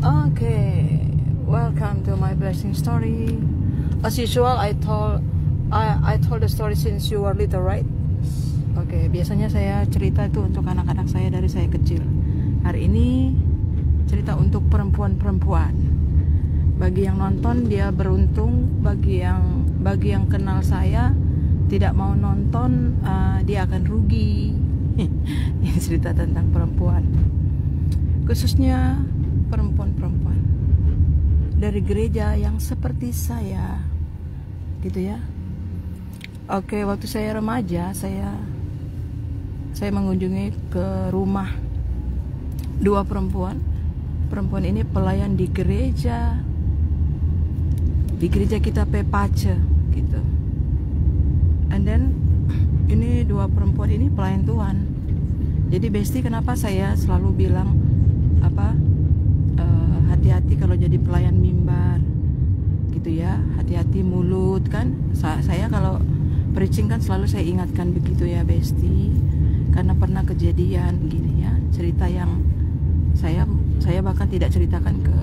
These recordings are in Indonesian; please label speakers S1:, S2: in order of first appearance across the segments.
S1: Okay, welcome to my blessing story. As usual, I told the story since you were little, right? Okay, biasanya saya cerita itu untuk anak-anak saya dari saya kecil. Hari ini cerita untuk perempuan-perempuan. Bagi yang nonton dia beruntung, bagi yang kenal saya tidak mau nonton, dia akan rugi. Ini cerita tentang perempuan, khususnya perempuan-perempuan dari gereja yang seperti saya, gitu ya. Oke, waktu saya remaja, saya mengunjungi ke rumah dua perempuan. Perempuan ini pelayan di gereja kita Pepace, gitu. And then ini dua perempuan ini pelayan Tuhan. Jadi Besti, kenapa saya selalu bilang hati-hati kalau jadi pelayan mimbar, gitu ya. Hati-hati mulut kan. Saya kalau preaching kan selalu saya ingatkan begitu ya Besti, karena pernah kejadian gini ya, cerita yang saya bahkan tidak ceritakan ke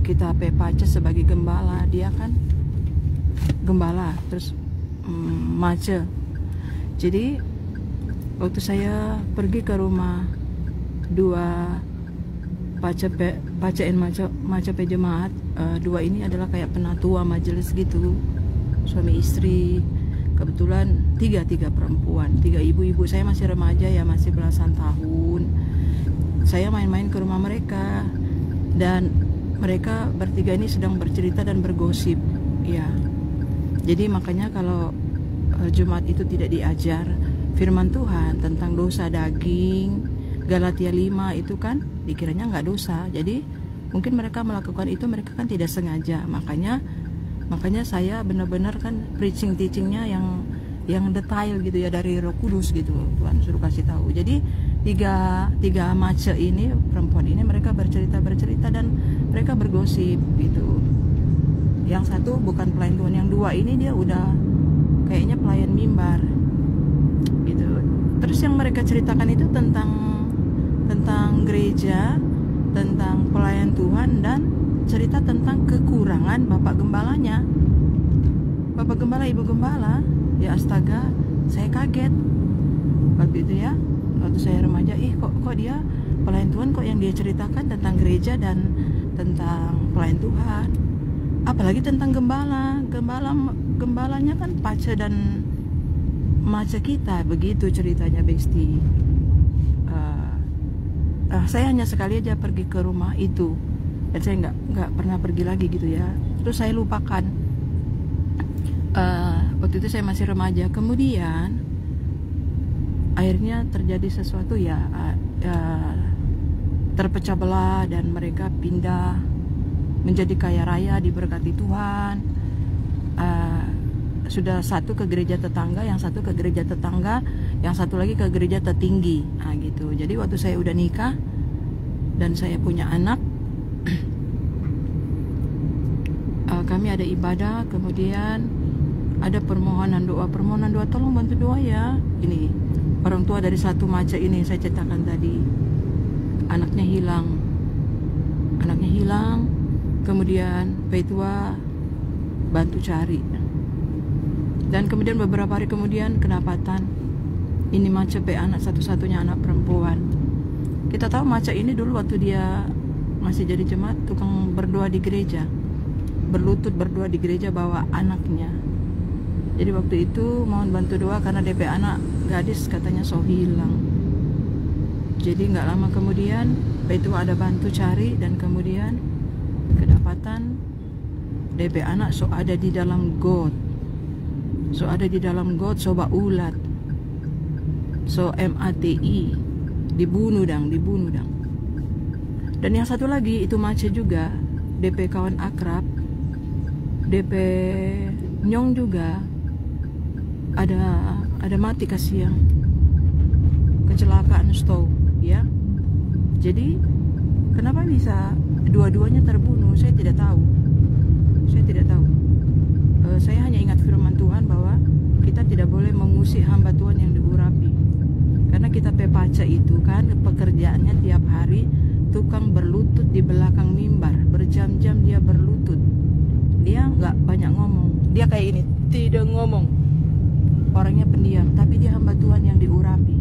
S1: kita Pepace sebagai gembala. Dia kan gembala terus mace. Jadi waktu saya pergi ke rumah dua pacain mace jemaat, dua ini adalah kayak penatua majelis gitu, suami istri. Kebetulan tiga perempuan, tiga ibu-ibu. Saya masih remaja ya, masih belasan tahun. Saya main-main ke rumah mereka dan mereka bertiga ini sedang bercerita dan bergosip ya. Jadi makanya kalau Jumat itu tidak diajar firman Tuhan tentang dosa daging, Galatia 5 itu kan dikiranya nggak dosa. Jadi mungkin mereka melakukan itu, mereka kan tidak sengaja. Makanya saya benar-benar kan preaching teachingnya yang detail gitu ya, dari Roh Kudus gitu. Tuhan suruh kasih tahu. Jadi tiga mace ini, perempuan ini, mereka bercerita dan mereka bergosip gitu. Yang satu bukan pelayan Tuhan, yang dua ini dia udah kayaknya pelayan mimbar gitu. Terus yang mereka ceritakan itu tentang gereja, tentang pelayan Tuhan, dan cerita tentang kekurangan bapak gembalanya. Bapak gembala, ibu gembala, ya astaga, saya kaget waktu itu ya. Waktu saya remaja, kok dia pelayan Tuhan, kok yang dia ceritakan tentang gereja dan tentang pelayan Tuhan, apalagi tentang gembalanya kan pace dan mace kita, begitu ceritanya Besti. Saya hanya sekali aja pergi ke rumah itu dan saya nggak pernah pergi lagi gitu ya. Terus saya lupakan. Waktu itu saya masih remaja. Kemudian akhirnya terjadi sesuatu ya, terpecah belah dan mereka pindah menjadi kaya raya, diberkati Tuhan. Sudah satu ke gereja tetangga, yang satu ke gereja tetangga, yang satu lagi ke gereja tertinggi, gitu. Jadi waktu saya udah nikah dan saya punya anak, kami ada ibadah, kemudian ada permohonan doa, tolong bantu doa ya. Ini orang tua dari satu mace ini saya ceritakan tadi, anaknya hilang, kemudian Petua bantu cari, dan kemudian beberapa hari kemudian kedapatan ini mace anak satu-satunya anak perempuan. Kita tahu mace ini dulu waktu dia masih jadi jemaat, tukang berdoa di gereja, berlutut berdoa di gereja bawa anaknya. Jadi waktu itu mohon bantu doa karena DP anak gadis katanya hilang. Jadi nggak lama kemudian itu ada bantu cari, dan kemudian kedapatan DP anak ada di dalam got, baulat, MATI, dibunuh dang. Dan yang satu lagi itu mace juga, DP kawan akrab, DP nyong juga ada mati, kasihan, kecelakaan stove ya. Jadi kenapa bisa dua-duanya terbunuh, saya tidak tahu. Saya hanya ingat firman Tuhan bahwa kita tidak boleh mengusik hamba Tuhan yang diurapi, karena kita Pepace itu kan pekerjaannya tiap hari tukang berlutut di belakang mimbar, berjam-jam dia berlutut. Dia nggak banyak ngomong, dia kayak ini, tidak ngomong, orangnya pendiam, tapi dia hamba Tuhan yang diurapi.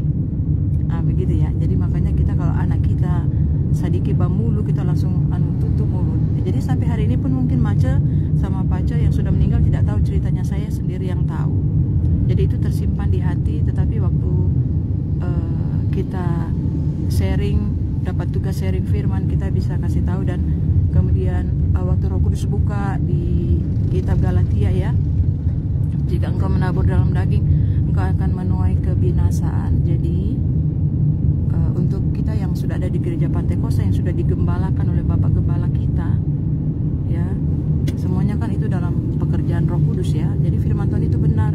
S1: Nah begitu ya. Jadi makanya kita kalau anak kita sadiki bamulu, kita langsung tutup mulut. Jadi sampai hari ini pun mungkin Mace sama Pace yang sudah meninggal tidak tahu ceritanya, saya sendiri yang tahu. Jadi itu tersimpan di hati. Tetapi waktu kita sharing, dapat tugas sharing firman, kita bisa kasih tahu. Dan kemudian waktu Roh Kudus buka di kitab Galatia ya, jika engkau menabur dalam daging, engkau akan menuai kebinasaan. Jadi untuk kita yang sudah ada di gereja Pantekosta, yang sudah digembalakan oleh Bapak Gembala kita ya, semuanya kan itu dalam pekerjaan Roh Kudus ya. Jadi firman Tuhan itu benar,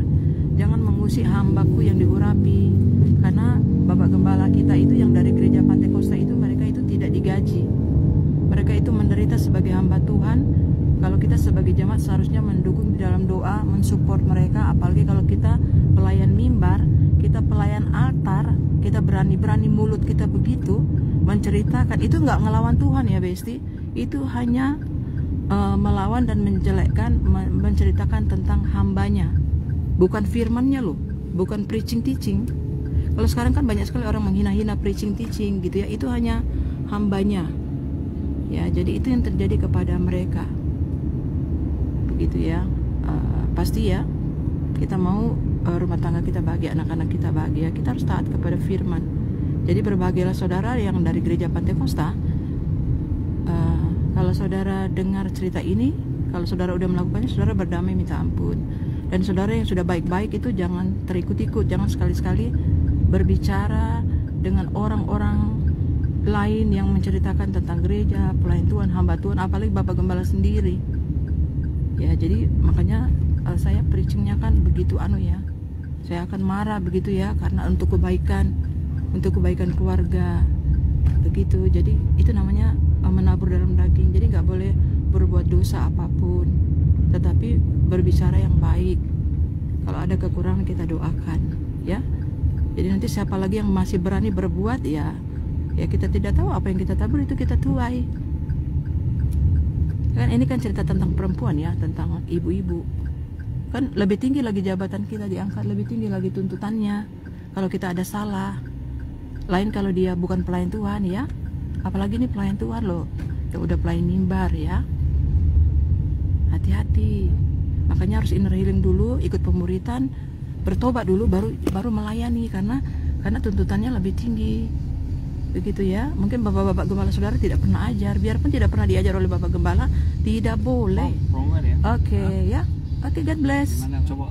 S1: jangan mengusik hambaku yang diurapi. Karena Bapak Gembala kita itu yang dari gereja Pantekosta itu, mereka itu tidak digaji, mereka itu menderita sebagai hamba Tuhan. Kalau kita sebagai jemaat seharusnya mendukung di dalam doa, mensupport mereka. Apalagi kalau kita pelayan mimbar, kita pelayan altar, kita berani-berani mulut kita begitu menceritakan. Itu nggak ngelawan Tuhan ya Besti, itu hanya melawan dan menjelekkan, menceritakan tentang hambanya, bukan firmannya loh, bukan preaching teaching. Kalau sekarang kan banyak sekali orang menghina-hina preaching teaching gitu ya, itu hanya hambanya ya. Jadi itu yang terjadi kepada mereka begitu ya. Pasti ya, kita mau rumah tangga kita bahagia, anak-anak kita bahagia, kita harus taat kepada firman. Jadi berbahagialah saudara yang dari gereja Pantekosta. Kalau saudara dengar cerita ini, kalau saudara udah melakukannya, saudara berdamai minta ampun. Dan saudara yang sudah baik-baik itu jangan terikut-ikut, jangan sekali-sekali berbicara dengan orang-orang lain yang menceritakan tentang gereja, pelayan Tuhan, hamba Tuhan, apalagi Bapak Gembala sendiri ya. Jadi makanya saya preachingnya kan begitu ya, saya akan marah begitu ya, karena untuk kebaikan keluarga begitu. Jadi itu namanya menabur dalam daging. Jadi nggak boleh berbuat dosa apapun, tetapi berbicara yang baik. Kalau ada kekurangan kita doakan ya. Jadi nanti siapa lagi yang masih berani berbuat ya kita tidak tahu apa yang kita tabur itu kita tuai. Kan ini kan cerita tentang perempuan ya, tentang ibu-ibu. Kan lebih tinggi lagi jabatan kita diangkat, lebih tinggi lagi tuntutannya kalau kita ada salah. Lain kalau dia bukan pelayan Tuhan ya, apalagi ini pelayan Tuhan loh, ya udah pelayan mimbar ya. Hati-hati. Makanya harus inner healing dulu, ikut pemuritan, bertobat dulu, baru melayani, karena tuntutannya lebih tinggi begitu ya. Mungkin bapak-bapak gembala saudara tidak pernah ajar, biarpun tidak pernah diajar oleh bapak gembala, tidak boleh. Oke ya. Oke, God bless.
S2: Gimana coba